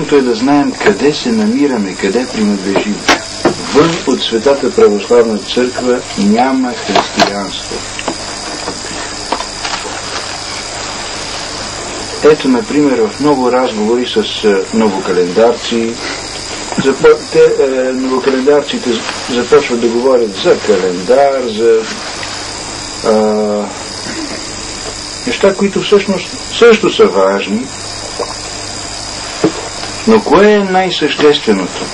Важното е да знаем къде се намираме, къде принадлежим. Вън от Светата православна църква няма християнство. Ето, например, в много разговори с новокалендарци, новокалендарците започват да говорят за календар, за неща, които всъщност също са важни. Но кое е най-същественото?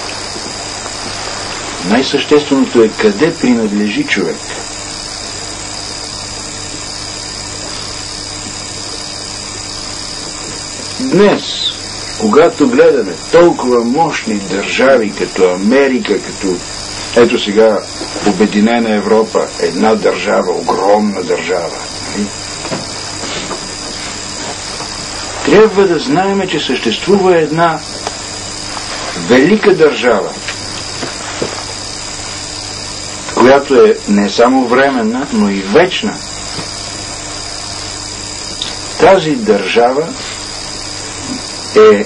Най-същественото е къде принадлежи човек. Днес, когато гледаме толкова мощни държави, като Америка, като ето сега Обединена Европа, една държава, огромна държава, трябва да знаем, че съществува една велика държава, която е не само временна, но и вечна. Тази държава е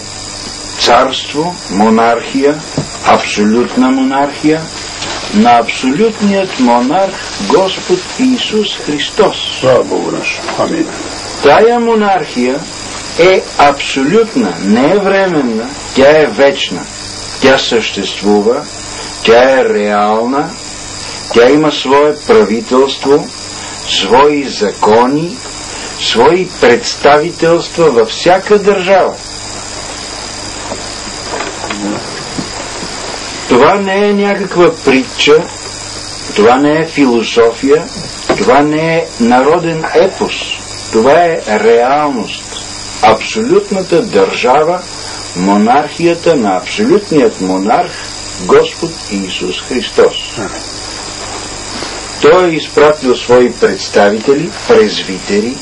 царство, монархия, абсолютна монархия на абсолютният монарх Господ Исус Христос. Слава Богу наш. Амин. Тая монархия е абсолютна, не е временна, тя е вечна. Тя съществува, тя е реална, тя има свое правителство, свои закони, свои представителства във всяка държава. Това не е някаква притча, това не е философия, това не е народен епос, това е реалност. Абсолютната държава, монархията на абсолютният монарх Господ Исус Христос. Той е изпратил свои представители, презвитери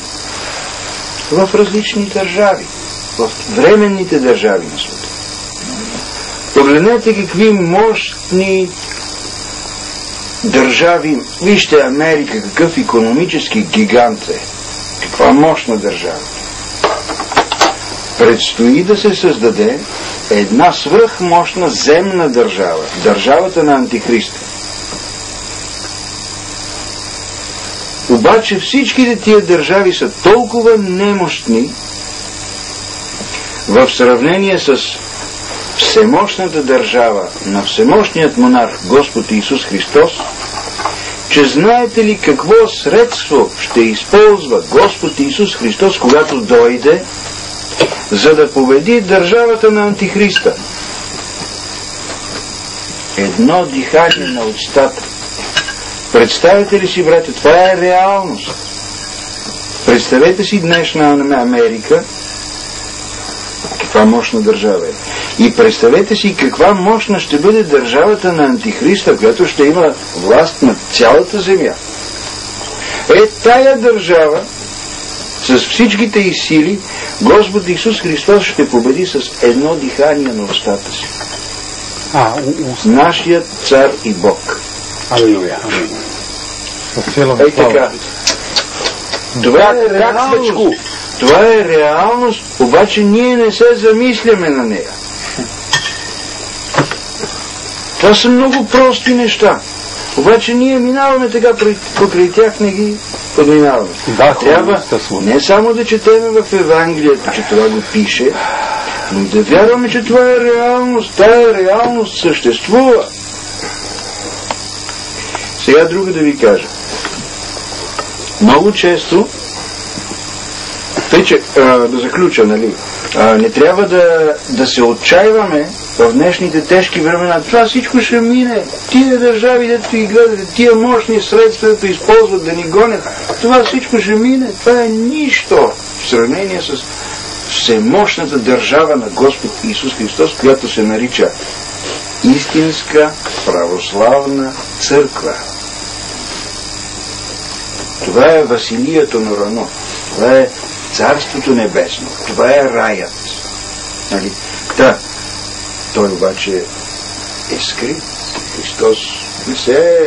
в различни държави, в временните държави на света. Погледнете какви мощни държави. Вижте Америка, какъв икономически гигант е. Каква мощна държава. Предстои да се създаде една свръхмощна земна държава. Държавата на Антихриста. Обаче всичките тия държави са толкова немощни в сравнение с всемощната държава на всемощният монарх Господ Исус Христос, че знаете ли какво средство ще използва Господ Исус Христос, когато дойде, за да победи държавата на Антихриста? Едно дихание на устата. Представете ли си, брате, това е реалност. Представете си днешна Америка, каква мощна държава е. И представете си каква мощна ще бъде държавата на Антихриста, която ще има власт над цялата земя. Тая държава, с всичките й сили, Господ Исус Христос ще победи с едно дихание на устата си. Нашият цар и Бог. Алилуя. Така. Това е реалност. Това е реалност, обаче ние не се замисляме на нея. Това са много прости неща. Обаче ние минаваме така покрай тях, не ги подминаваме. Трябва не само да четеме в Евангелието, че това го пише, но да вярваме, че това е реалност. Тая реалност съществува. Сега друго да ви кажа. Много често, тъй че, да заключа, нали, не трябва да се отчаиваме в днешните тежки времена. Това всичко ще мине. Тия държави, дето ги гледате, тия мощни средства, дето използват да ни гонят, това всичко ще мине. Това е нищо в сравнение с всемощната държава на Господ Исус Христос, която се нарича истинска православна църква. Това е Василието на Рано. Това е Царството небесно. Това е раят. Нали? Да. Той обаче е скрит. Христос не се е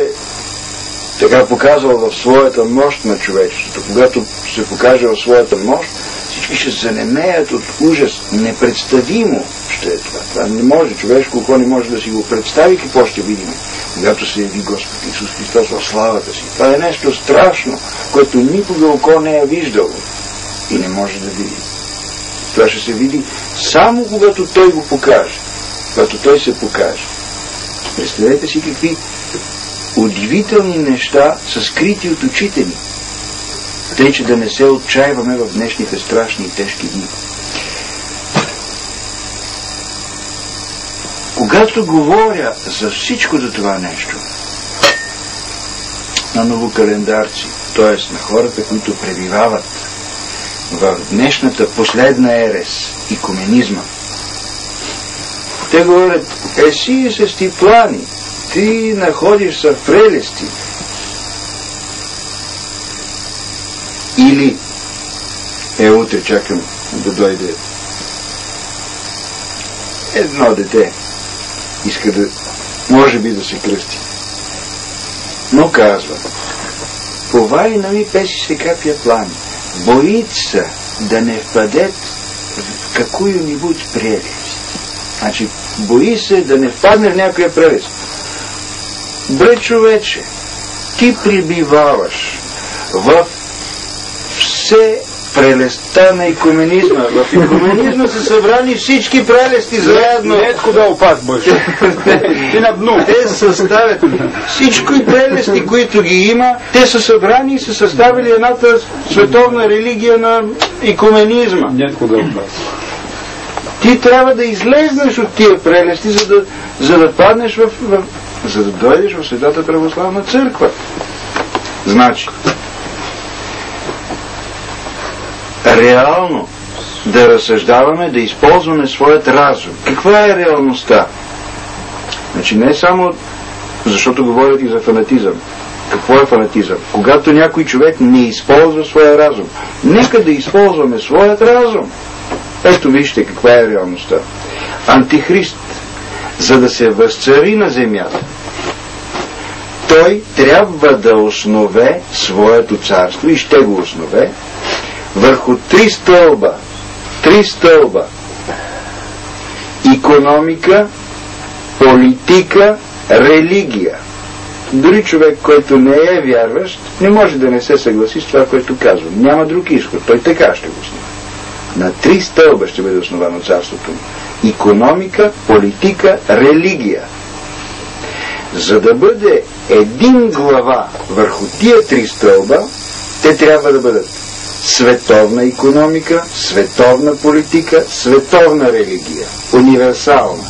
така показал в своята мощ на човечеството. Когато се покаже в своята мощ, всички ще занемеят от ужас. Непредставимо ще е това. Това не може, човешко око не може да си го представи какво ще видим, когато се яви Господ Исус Христос в славата си. Това е нещо страшно, което никога око не е виждало и не може да види. Това ще се види само когато Той го покаже. Когато Той се покаже. Представете си какви удивителни неща са скрити от очите ни. Тъй, че да не се отчаиваме в днешните страшни и тежки дни. Когато говоря за всичко за това нещо, на новокалендарци, т.е. на хората, които пребивават в днешната последна ерес, икуменизма, те говорят, си с ти плани, ти находиш се в прелести. Или утре чакам да дойде едно дете, иска да, може би да се кръсти. Но казва, повай на ми песи се капия плани, боит се да не впадет в какую-нибудь прелест. Значи, бои се да не впадне в някоя прелест. Бре, човече, ти прибиваваш в все прелестта на икуменизма. В икуменизма са събрани всички прелести заедно. Нетко да опад, Боже. Ти на дну. Те съставят всички прелести, които ги има, те са събрани и са съставили едната световна религия на икуменизма. Нетко да опад. Ти трябва да излезнеш от тия прелести, за да паднеш за да дойдеш в Светата православна църква. Значи, реално да разсъждаваме, да използваме своят разум. Каква е реалността? Значи не само защото говорят и за фанатизъм. Какво е фанатизъм? Когато някой човек не използва своя разум. Нека да използваме своят разум. Ето вижте каква е реалността. Антихрист, за да се възцари на земята, той трябва да основе своето царство и ще го основе върху три стълба. Три стълба. Икономика, политика, религия. Дори човек, който не е вярващ, не може да не се съгласи с това, което казвам. Няма друг изход. Той така ще го основа. На три стълба ще бъде основано царството му. Икономика, политика, религия. За да бъде един глава върху тия три стълба, те трябва да бъдат световна икономика, световна политика, световна религия. Универсална.